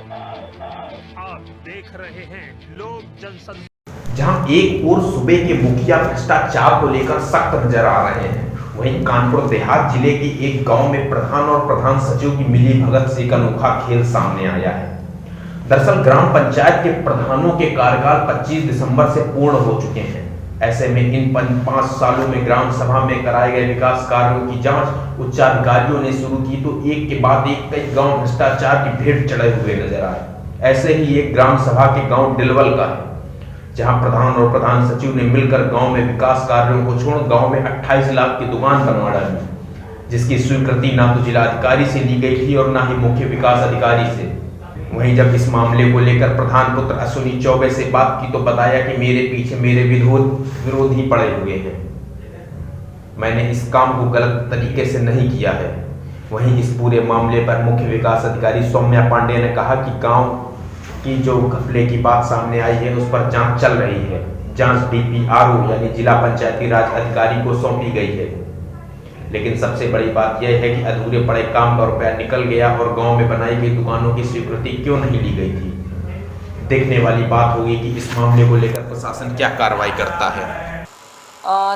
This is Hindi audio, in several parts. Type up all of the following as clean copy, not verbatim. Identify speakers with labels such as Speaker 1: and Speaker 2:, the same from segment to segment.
Speaker 1: आप देख रहे हैं लोक जनसंपर्क।
Speaker 2: जहां एक ओर सूबे के मुखिया भ्रष्टाचार को लेकर सख्त नजर आ रहे हैं, वहीं कानपुर देहात जिले के एक गांव में प्रधान और प्रधान सचिव की मिलीभगत से एक अनोखा खेल सामने आया है। दरअसल ग्राम पंचायत के प्रधानों के कार्यकाल 25 दिसंबर से पूर्ण हो चुके हैं। ऐसे में इन 5 सालों में ग्राम सभा में कराए गए विकास कार्यों की जांच उच्चाधिकारियों ने शुरू की तो एक के बाद एक कई गांव भ्रष्टाचार की भेंट चढ़े हुए नजर आए। ऐसे ही एक ग्राम सभा के गांव डिलवल का है, जहां प्रधान और प्रधान सचिव ने मिलकर गांव में विकास कार्यों को छोड़ गांव में 28 लाख की दुकान बनवा डाली, जिसकी स्वीकृति ना तो जिलाधिकारी से ली गई थी और ना ही मुख्य विकास अधिकारी से। वहीं जब इस मामले को लेकर प्रधान पुत्र अश्विनी चौबे से बात की तो बताया कि मेरे पीछे मेरे विरोधी पड़े हुए हैं, मैंने इस काम को गलत तरीके से नहीं किया है। वहीं इस पूरे मामले पर मुख्य विकास अधिकारी सौम्या पांडे ने कहा कि गांव की जो घपले की बात सामने आई है उस पर जांच चल रही है। जांच डीपीआरओ यानी जिला पंचायती राज अधिकारी को सौंपी गई है। लेकिन सबसे बड़ी बात यह है कि अधूरे पड़े काम का रुपया निकल गया और गांव में बनाई गई दुकानों की स्वीकृति क्यों नहीं ली गई थी। देखने वाली बात होगी कि इस मामले को लेकर प्रशासन क्या कार्रवाई करता है।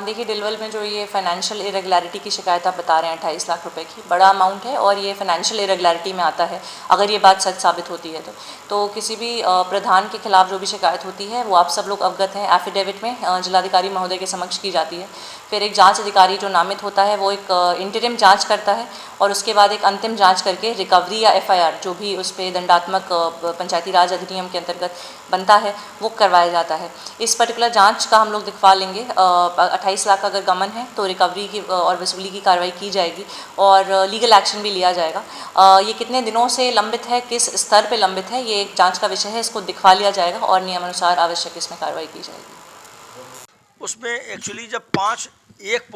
Speaker 3: देखिए, डिलवल में जो ये फाइनेंशियल इरेगुलरिटी की शिकायत आप बता रहे हैं 28 लाख रुपए की, बड़ा अमाउंट है और ये फाइनेंशियल इरेगुलरिटी में आता है। अगर ये बात सच साबित होती है तो किसी भी प्रधान के खिलाफ जो भी शिकायत होती है वो आप सब लोग अवगत हैं, एफिडेविट में जिलाधिकारी महोदय के समक्ष की जाती है। फिर एक जांच अधिकारी जो नामित होता है वो एक इंटरिम जांच करता है और उसके बाद एक अंतिम जांच करके रिकवरी या एफआईआर जो भी उस पर दंडात्मक पंचायती राज अधिनियम के अंतर्गत बनता है वो करवाया जाता है। इस पर्टिकुलर जांच का हम लोग दिखवा लेंगे। 28 लाख अगर गमन है तो रिकवरी की और वसूली की कार्रवाई की जाएगी और लीगल एक्शन भी लिया जाएगा। ये कितने दिनों से लंबित है, किस स्तर पे लंबित है, ये एक जांच का विषय है। इसको दिखवा लिया जाएगा और नियमानुसार आवश्यक इसमें कार्रवाई की जाएगी।
Speaker 4: उसमें एक्चुअली जब एक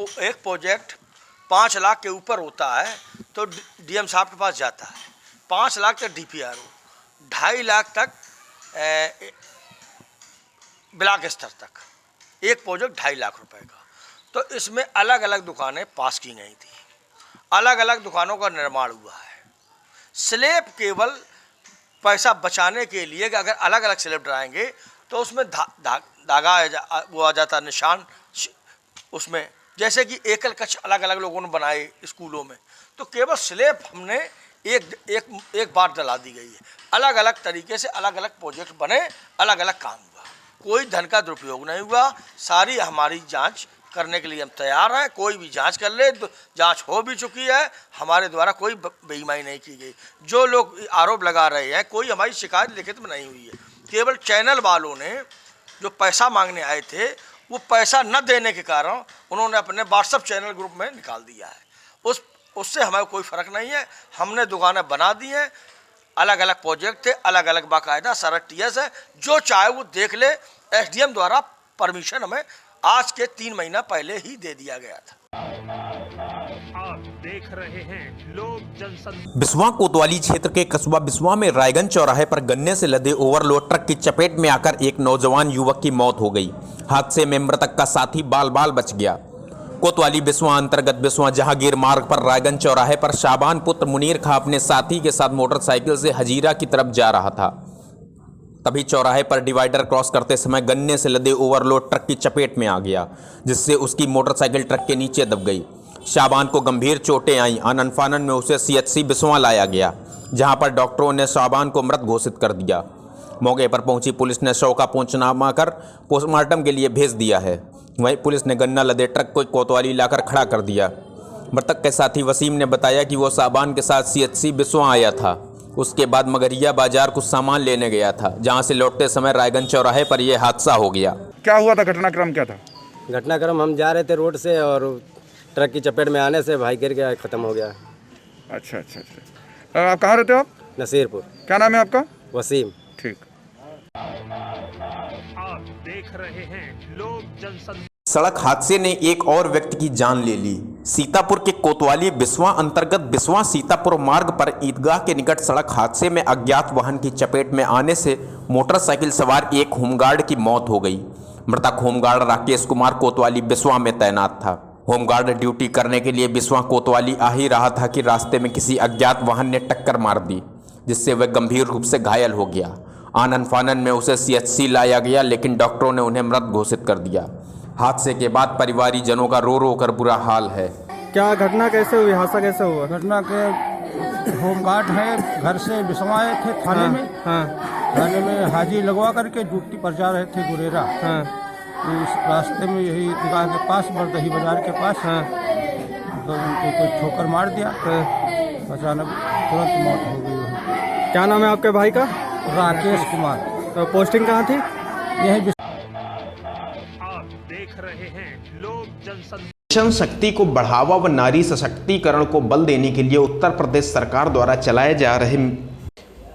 Speaker 4: प्रोजेक्ट 5 लाख के ऊपर होता है तो डीएम साहब के पास जाता है। 5 लाख तक डीपीआरओ, 2.5 लाख तक ब्लॉक स्तर तक एक प्रोजेक्ट 2.5 लाख रुपए का। तो इसमें अलग अलग दुकानें पास की गई थी, अलग अलग दुकानों का निर्माण हुआ है। स्लैब केवल पैसा बचाने के लिए कि अगर अलग अलग स्लैब डराएंगे तो उसमें धागा वो आ जाता निशान उसमें, जैसे कि एकल कक्ष अलग अलग लोगों ने बनाए स्कूलों में, तो केवल स्लैब हमने एक बार डला दी गई है। अलग अलग तरीके से अलग अलग प्रोजेक्ट बने, अलग अलग काम हुआ, कोई धन का दुरुपयोग नहीं हुआ। सारी हमारी जांच करने के लिए हम तैयार हैं, कोई भी जांच कर ले। जांच हो भी चुकी है, हमारे द्वारा कोई बेईमानी नहीं की गई। जो लोग आरोप लगा रहे हैं, कोई हमारी शिकायत लिखित में नहीं हुई है। केवल चैनल वालों ने जो पैसा मांगने आए थे वो पैसा न देने के कारण उन्होंने अपने व्हाट्सएप चैनल ग्रुप में निकाल दिया है। उससे हमें कोई फ़र्क नहीं है। हमने दुकानें बना दी हैं, अलग अलग प्रोजेक्ट थे, अलग अलग बाकायदा सारा टीएस है। जो चाहे वो देख ले। एसडीएम द्वारा परमिशन हमें आज के 3 महीना पहले ही दे दिया गया था।
Speaker 1: आप देख रहे हैं लोक जनसंपर्क।
Speaker 5: बिस्वा कोतवाली क्षेत्र के कस्बा बिस्वा में रायगंज चौराहे पर गन्ने से लदे ओवरलोड ट्रक की चपेट में आकर एक नौजवान युवक की मौत हो गई। हादसे में मृतक का साथी बाल बाल बच गया। कोतवाली बिस्वा अंतर्गत बिस्वा जहांगीर मार्ग पर रायगंज चौराहे पर शाबान पुत्र मुनीर खां अपने साथी के साथ मोटरसाइकिल से हजीरा की तरफ जा रहा था। तभी चौराहे पर डिवाइडर क्रॉस करते समय गन्ने से लदे ओवरलोड ट्रक की चपेट में आ गया, जिससे उसकी मोटरसाइकिल ट्रक के नीचे दब गई। शाबान को गंभीर चोटें आईं। आनन फानन में उसे सीएचसी बिस्वा लाया गया, जहां पर डॉक्टरों ने शाबान को मृत घोषित कर दिया। मौके पर पहुंची पुलिस ने शव का पंचनामा कर पोस्टमार्टम के लिए भेज दिया है। वहीं पुलिस ने गन्ना लदे ट्रक को कोतवाली लाकर खड़ा कर दिया। मृतक के साथी वसीम ने बताया कि वो शाबान के साथ सीएचसी बिस्वा आया था। उसके बाद मगरिया बाजार कुछ सामान लेने गया था, जहां से लौटते समय रायगंज चौराहे पर यह हादसा हो गया।
Speaker 6: क्या हुआ था? घटनाक्रम क्या था?
Speaker 7: घटनाक्रम हम जा रहे थे रोड से और ट्रक की चपेट में आने से भाई गिर गया, खत्म हो गया।
Speaker 6: अच्छा अच्छा अच्छा। आप कहाँ रहते हो? आप
Speaker 7: नसीरपुर।
Speaker 6: क्या नाम है आपका?
Speaker 7: वसीम।
Speaker 6: ठीक।
Speaker 1: आप देख रहे हैं लोक जनसंपर्क।
Speaker 5: सड़क हादसे ने एक और व्यक्ति की जान ले ली। सीतापुर के कोतवाली बिस्वा अंतर्गत बिस्वा सीतापुर मार्ग पर ईदगाह के निकट सड़क हादसे में अज्ञात वाहन की चपेट में आने से मोटरसाइकिल सवार एक होमगार्ड की मौत हो गई। मृतक होमगार्ड राकेश कुमार कोतवाली बिस्वा में तैनात था। होमगार्ड ड्यूटी करने के लिए बिस्वा कोतवाली आ ही रहा था कि रास्ते में किसी अज्ञात वाहन ने टक्कर मार दी, जिससे वह गंभीर रूप से घायल हो गया। आनन फानन में उसे CHC लाया गया, लेकिन डॉक्टरों ने उन्हें मृत घोषित कर दिया। हादसे के बाद परिवारीजनों का रो रो कर बुरा हाल है।
Speaker 8: क्या घटना कैसे हुई, हादसा कैसे हुआ?
Speaker 9: घटना के होमगार्ड है, घर से बिसवाए थे थाने में। थाने में हाजिरी लगवा करके ड्यूटी पर जा रहे थे गुरेरा। इस रास्ते में यही ईदगाह के पास, बरदही बाजार के पास, तो उनको कोई ठोकर मार दिया। अचानक तुरंत मौत हो गई।
Speaker 8: क्या नाम है आपके भाई का?
Speaker 9: राकेश कुमार।
Speaker 8: तो पोस्टिंग कहाँ थी?
Speaker 9: यही
Speaker 1: आप देख रहे हैं लोक जनसंपर्क।
Speaker 2: मिशन शक्ति को बढ़ावा व नारी सशक्तिकरण को बल देने के लिए उत्तर प्रदेश सरकार द्वारा चलाए जा रहे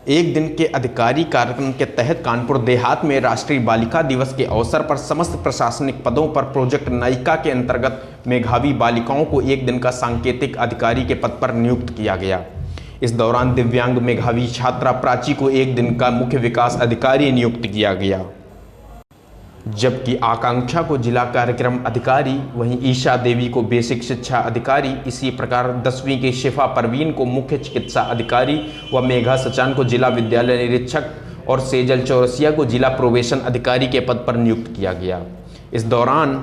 Speaker 2: एक दिन के अधिकारी कार्यक्रम के तहत कानपुर देहात में राष्ट्रीय बालिका दिवस के अवसर पर समस्त प्रशासनिक पदों पर प्रोजेक्ट नायिका के अंतर्गत मेधावी बालिकाओं को एक दिन का सांकेतिक अधिकारी के पद पर नियुक्त किया गया। इस दौरान दिव्यांग मेधावी छात्रा प्राची को एक दिन का मुख्य विकास अधिकारी नियुक्त किया गया, जबकि आकांक्षा को जिला कार्यक्रम अधिकारी, वहीं ईशा देवी को बेसिक शिक्षा अधिकारी, इसी प्रकार 10वीं की शिफा परवीन को मुख्य चिकित्सा अधिकारी व मेघा सचान को जिला विद्यालय निरीक्षक और सेजल चौरसिया को जिला प्रोबेशन अधिकारी के पद पर नियुक्त किया गया। इस दौरान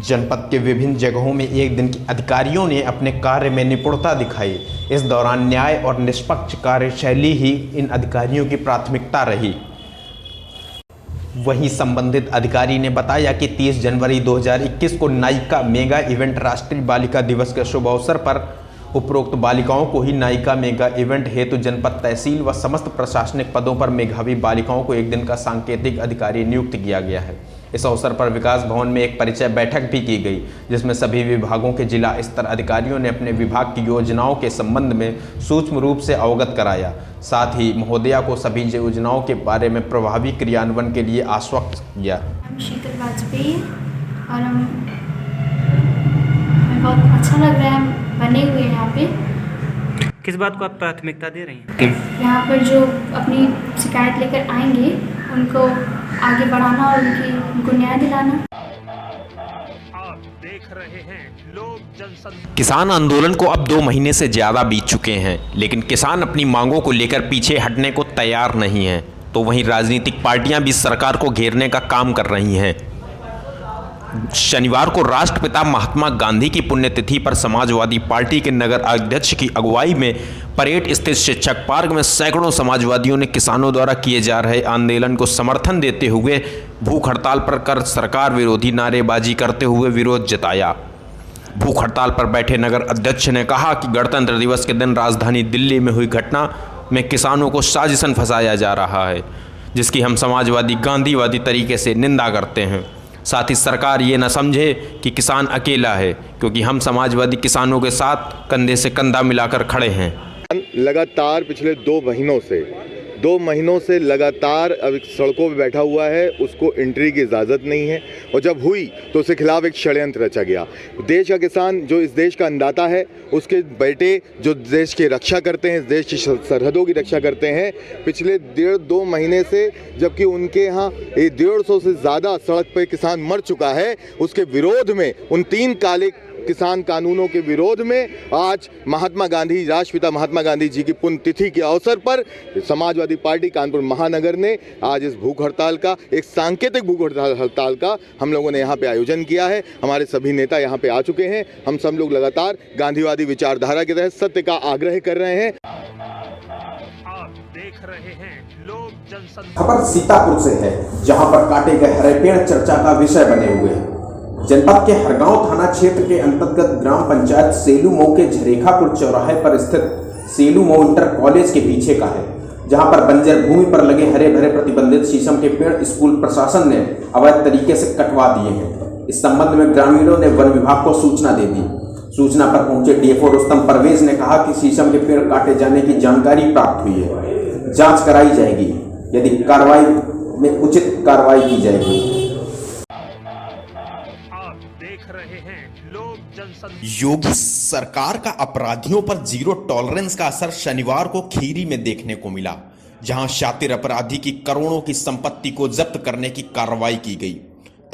Speaker 2: जनपद के विभिन्न जगहों में एक दिन के अधिकारियों ने अपने कार्य में निपुणता दिखाई। इस दौरान न्याय और निष्पक्ष कार्यशैली ही इन अधिकारियों की प्राथमिकता रही। वहीं संबंधित अधिकारी ने बताया कि 30 जनवरी 2021 को नायिका मेगा इवेंट राष्ट्रीय बालिका दिवस के शुभ अवसर पर उपरोक्त बालिकाओं को ही नायिका मेगा इवेंट हेतु जनपद तहसील व समस्त प्रशासनिक पदों पर मेधावी बालिकाओं को एक दिन का सांकेतिक अधिकारी नियुक्त किया गया है। इस अवसर पर विकास भवन में एक परिचय बैठक भी की गई, जिसमें सभी विभागों के जिला स्तर अधिकारियों ने अपने विभाग की योजनाओं के संबंध में सूक्ष्म रूप से अवगत कराया। साथ ही महोदया को सभी योजनाओं के बारे में प्रभावी क्रियान्वयन के लिए आश्वस्त किया।
Speaker 10: शीतल वाजपेयी और हमें बहुत अच्छा लग रहा है बने हुए यहाँ पे।
Speaker 11: किस बात को आप प्राथमिकता दे रही हैं?
Speaker 10: यहाँ पर जो अपनी शिकायत लेकर आएंगे उनको आगे बढ़ाना और उनको न्याय दिलाना।
Speaker 1: आप देख रहे हैं लोक जनसंपर्क।
Speaker 5: किसान आंदोलन को अब 2 महीने से ज़्यादा बीत चुके हैं, लेकिन किसान अपनी मांगों को लेकर पीछे हटने को तैयार नहीं हैं। तो वहीं राजनीतिक पार्टियां भी सरकार को घेरने का काम कर रही हैं। शनिवार को राष्ट्रपिता महात्मा गांधी की पुण्यतिथि पर समाजवादी पार्टी के नगर अध्यक्ष की अगुवाई में परेड स्थित शिक्षक पार्क में सैकड़ों समाजवादियों ने किसानों द्वारा किए जा रहे आंदोलन को समर्थन देते हुए भूख हड़ताल पर कर सरकार विरोधी नारेबाजी करते हुए विरोध जताया। भूख हड़ताल पर बैठे नगर अध्यक्ष ने कहा कि गणतंत्र दिवस के दिन राजधानी दिल्ली में हुई घटना में किसानों को साजिशन फंसाया जा रहा है, जिसकी हम समाजवादी गांधीवादी तरीके से निंदा करते हैं। साथ ही सरकार ये न समझे कि किसान अकेला है, क्योंकि हम समाजवादी किसानों के साथ कंधे से कंधा मिलाकर खड़े हैं।
Speaker 12: लगातार पिछले 2 महीनों से लगातार अब सड़कों पे बैठा हुआ है, उसको एंट्री की इजाज़त नहीं है, और जब हुई तो उसके खिलाफ एक षड्यंत्र रचा गया। देश का किसान जो इस देश का अन्नदाता है, उसके बेटे जो देश की रक्षा करते हैं, इस देश की सरहदों की रक्षा करते हैं, पिछले 1.5-2 महीने से, जबकि उनके यहाँ 150 से ज़्यादा सड़क पर किसान मर चुका है, उसके विरोध में, उन 3 काले किसान कानूनों के विरोध में आज महात्मा गांधी, राष्ट्रपिता महात्मा गांधी जी की पुण्यतिथि के अवसर पर समाजवादी पार्टी कानपुर महानगर ने आज इस भूख हड़ताल का, एक सांकेतिक भूख हड़ताल का हम लोगों ने यहाँ पे आयोजन किया है। हमारे सभी नेता यहाँ पे आ चुके हैं। हम सब लोग लगातार गांधीवादी विचारधारा के तहत सत्य का आग्रह कर रहे हैं।
Speaker 1: आप देख रहे हैं लोक जनसंपर्क।
Speaker 2: खबर सीतापुर से है, जहां पर काटे गए हरे पेड़ चर्चा का विषय बने हुए हैं। जनपद के हरगांव थाना क्षेत्र के अंतर्गत ग्राम पंचायत सेलूमऊ के झरेखापुर चौराहे पर स्थित सेलूमऊ इंटर कॉलेज के पीछे का है, जहां पर बंजर भूमि पर लगे हरे भरे प्रतिबंधित शीशम के पेड़ स्कूल प्रशासन ने अवैध तरीके से कटवा दिए हैं। इस संबंध में ग्रामीणों ने वन विभाग को सूचना दे दी। सूचना पर पहुंचे डीएफओ रुस्तम परवेज ने कहा कि शीशम के पेड़ काटे जाने की जानकारी प्राप्त हुई है, जाँच कराई जाएगी, यदि कार्रवाई में उचित कार्रवाई की जाएगी।
Speaker 5: योगी सरकार का अपराधियों पर 0 टॉलरेंस का असर शनिवार को खीरी में देखने को मिला, जहां शातिर अपराधी की करोड़ों की संपत्ति को जब्त करने की कार्रवाई की गई।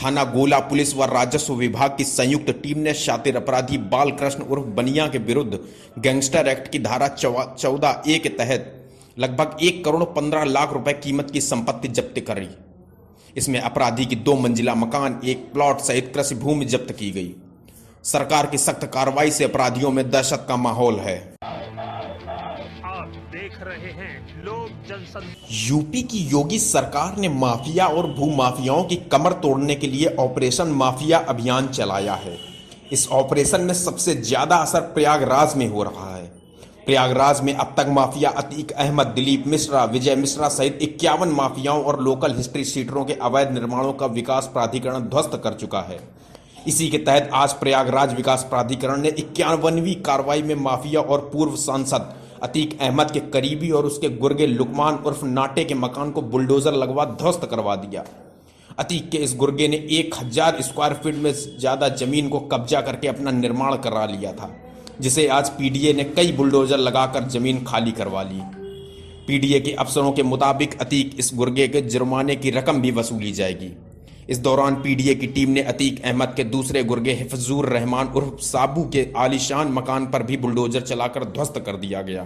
Speaker 5: थाना गोला पुलिस व राजस्व विभाग की संयुक्त टीम ने शातिर अपराधी बालकृष्ण उर्फ बनिया के विरुद्ध गैंगस्टर एक्ट की धारा 14A के तहत लगभग 1 करोड़ 15 लाख रुपए कीमत की संपत्ति जब्त करी। इसमें अपराधी की 2 मंजिला मकान, एक प्लॉट सहित कृषि भूमि जब्त की गई। सरकार की सख्त कार्रवाई से अपराधियों में दहशत का माहौल है।
Speaker 1: आप देख रहे हैं लोक जनसंपर्क।
Speaker 5: यूपी की योगी सरकार ने माफिया और भूमाफियाओं की कमर तोड़ने के लिए ऑपरेशन माफिया अभियान चलाया है। इस ऑपरेशन में सबसे ज्यादा असर प्रयागराज में हो रहा है। प्रयागराज में अब तक माफिया अतीक अहमद, दिलीप मिश्रा, विजय मिश्रा सहित 51 माफियाओं और लोकल हिस्ट्री सीटरों के अवैध निर्माणों का विकास प्राधिकरण ध्वस्त कर चुका है। इसी के तहत आज प्रयागराज विकास प्राधिकरण ने 51वीं कार्रवाई में माफिया और पूर्व सांसद अतीक अहमद के करीबी और उसके गुर्गे लुकमान उर्फ नाटे के मकान को बुलडोजर लगवा ध्वस्त करवा दिया। अतीक के इस गुर्गे ने 1000 स्क्वायर फीट में ज्यादा जमीन को कब्जा करके अपना निर्माण करा लिया था, जिसे आज पीडीए ने कई बुलडोजर लगाकर जमीन खाली करवा ली। पीडीए के अफसरों के मुताबिक अतीक इस गुर्गे के जुर्माने की रकम भी वसूली जाएगी। इस दौरान पीडीए की टीम ने अतीक अहमद के दूसरे गुर्गे हिफजुर रहमान उर्फ साबू के आलीशान मकान पर भी बुलडोजर चलाकर ध्वस्त कर दिया गया।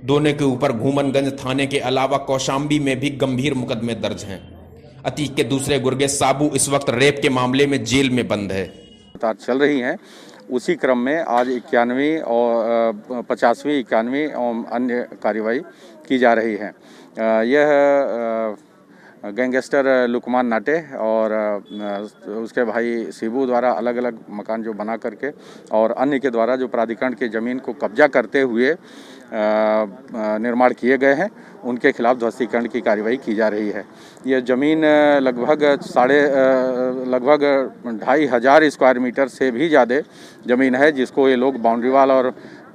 Speaker 5: दोनों के ऊपर घूमनगंज थाने के अलावा कौशाम्बी में भी गंभीर मुकदमे दर्ज हैं। अतीक के दूसरे गुर्गे साबू इस वक्त रेप के मामले में जेल में बंद है।
Speaker 13: चल रही हैं, उसी क्रम में आज 51वीं और 50वीं 51वीं और अन्य कार्रवाई की जा रही है। यह गैंगस्टर लुकमान नाटे और उसके भाई शिबू द्वारा अलग अलग मकान जो बना करके और अन्य के द्वारा जो प्राधिकरण की ज़मीन को कब्जा करते हुए निर्माण किए गए हैं, उनके खिलाफ ध्वस्तीकरण की कार्रवाई की जा रही है। यह ज़मीन लगभग 2500 स्क्वायर मीटर से भी ज़्यादा ज़मीन है, जिसको ये लोग बाउंड्री वाल और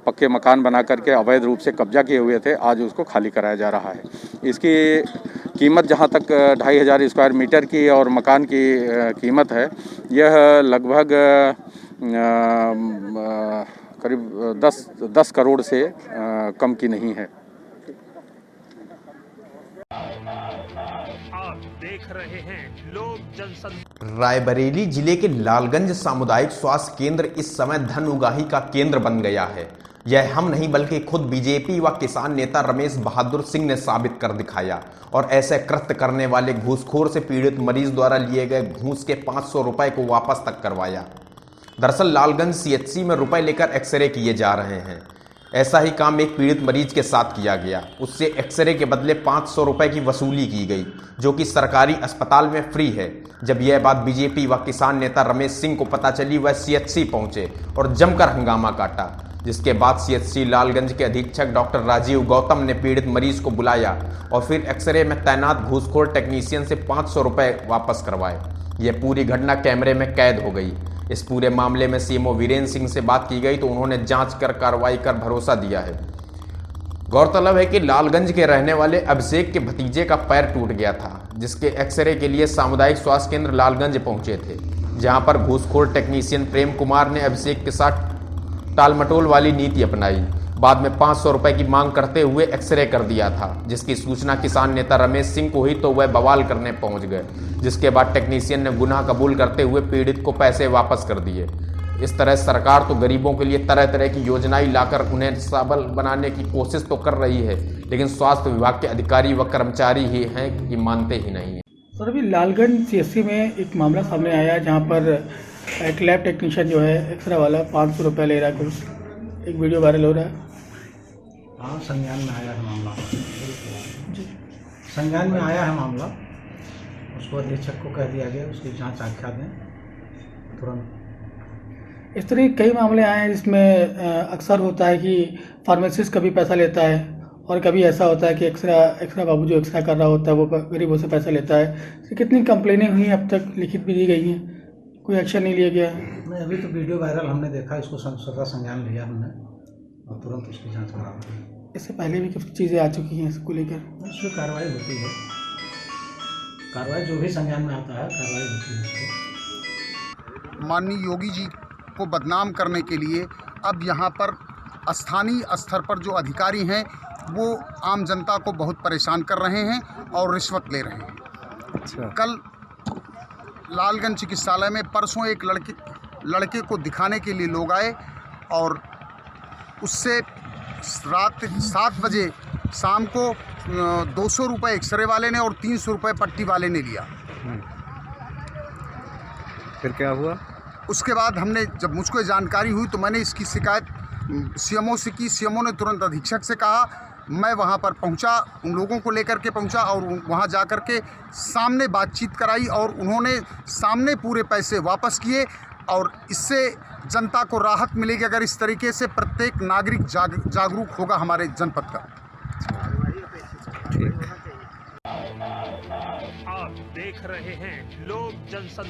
Speaker 13: पक्के मकान बना करके अवैध रूप से कब्जा किए हुए थे। आज उसको खाली कराया जा रहा है। इसकी कीमत जहां तक 2500 स्क्वायर मीटर की और मकान की कीमत है, यह लगभग करीब 10 करोड़ से कम की नहीं है।
Speaker 1: आप देख रहे हैं लोक जनसंपर्क।
Speaker 2: रायबरेली जिले के लालगंज सामुदायिक स्वास्थ्य केंद्र इस समय धन उगाही का केंद्र बन गया है। यह हम नहीं बल्कि खुद बीजेपी व किसान नेता रमेश बहादुर सिंह ने साबित कर दिखाया और ऐसे कृत्य करने वाले घूसखोर से पीड़ित मरीज द्वारा लिए गए घूस के 500 रुपए को वापस तक करवाया। दरअसल लालगंज सीएचसी में रुपए लेकर एक्सरे किए जा रहे हैं। ऐसा ही काम एक पीड़ित मरीज के साथ किया गया। उससे एक्सरे के बदले 500 रुपए की वसूली की गई, जो कि सरकारी अस्पताल में फ्री है। जब यह बात बीजेपी व किसान नेता रमेश सिंह को पता चली, वह सीएचसी पहुंचे और जमकर हंगामा काटा, जिसके बाद सीएचसी लालगंज के अधीक्षक डॉक्टर राजीव गौतम ने पीड़ित मरीज को बुलाया और फिर एक्सरे में तैनात घूसखोर टेक्नीशियन से 500 रुपए वापस करवाए। यह पूरी घटना कैमरे में कैद हो गई। इस पूरे मामले में सीएमओ वीरेंद्र सिंह से बात की गई तो उन्होंने जांच कर कार्रवाई कर भरोसा दिया है। गौरतलब है कि लालगंज के रहने वाले अभिषेक के भतीजे का पैर टूट गया था, जिसके एक्सरे के लिए सामुदायिक स्वास्थ्य केंद्र लालगंज पहुंचे थे, जहां पर घूसखोर टेक्नीशियन प्रेम कुमार ने अभिषेक के साथ टालमटोल वाली नीति अपनाई। बाद में 500 रुपए की मांग करते हुए एक्सरे कर दिया था, जिसकी सूचना किसान नेता रमेश सिंह को हुई तो वह बवाल करने पहुंच गए, जिसके बाद टेक्नीशियन ने गुनाह कबूल करते हुए पीड़ित को पैसे वापस कर दिए। इस तरह सरकार तो गरीबों के लिए तरह तरह की योजनाएं लाकर उन्हें सबल बनाने की कोशिश तो कर रही है, लेकिन स्वास्थ्य विभाग के अधिकारी व कर्मचारी ही हैं कि मानते ही नहीं है।
Speaker 8: सर, अभी लालगंज सीएचसी में एक मामला सामने आया है जहाँ पर एक लैब टेक्नीशियन जो है एक्सरे वाला 500 रुपये ले रहा है, कुछ एक वीडियो वायरल हो रहा है।
Speaker 9: हाँ, संज्ञान में आया है मामला। संज्ञान में आया है मामला। उसको अधीक्षक को कह दिया गया उसकी जांच आख्या दें तुरंत।
Speaker 8: इस तरह कई मामले आए हैं जिसमें अक्सर होता है कि फार्मासिस्ट कभी पैसा लेता है और कभी ऐसा होता है कि एक्सरा बाबू जो एक्सरा कर रहा होता है वो गरीबों से पैसा लेता है। तो कितनी कंप्लेनें हुई हैं अब तक, लिखित भी दी गई हैं, कोई एक्शन नहीं लिया गया?
Speaker 9: नहीं, अभी तो वीडियो वायरल हमने देखा, इसको स्वतः संज्ञान लिया हमने और तुरंत उसकी जांच करा दी।
Speaker 8: इससे पहले भी कुछ चीज़ें आ चुकी हैं इसको लेकर,
Speaker 9: उस पर कार्रवाई होती है। कार्रवाई जो भी संज्ञान में आता है कार्रवाई होती है उसको।
Speaker 14: माननीय योगी जी को बदनाम करने के लिए अब यहाँ पर स्थानीय स्तर पर जो अधिकारी हैं वो आम जनता को बहुत परेशान कर रहे हैं और रिश्वत ले रहे हैं। अच्छा। कल लालगंज चिकित्सालय में परसों एक लड़के को दिखाने के लिए लोग आए और उससे रात 7 बजे शाम को 200 रुपये एक्सरे वाले ने और 300 रुपये पट्टी वाले ने लिया।
Speaker 6: फिर क्या हुआ?
Speaker 14: उसके बाद हमने जब मुझको जानकारी हुई तो मैंने इसकी शिकायत सीएमओ से की। सीएमओ ने तुरंत अधीक्षक से कहा। मैं वहाँ पर पहुँचा, उन लोगों को लेकर के पहुँचा और वहाँ जा कर के सामने बातचीत कराई और उन्होंने सामने पूरे पैसे वापस किए। और इससे जनता को राहत मिलेगी अगर इस तरीके से प्रत्येक नागरिक जागरूक होगा हमारे जनपद का।
Speaker 1: आप देख रहे हैं लोक जनसंपर्क।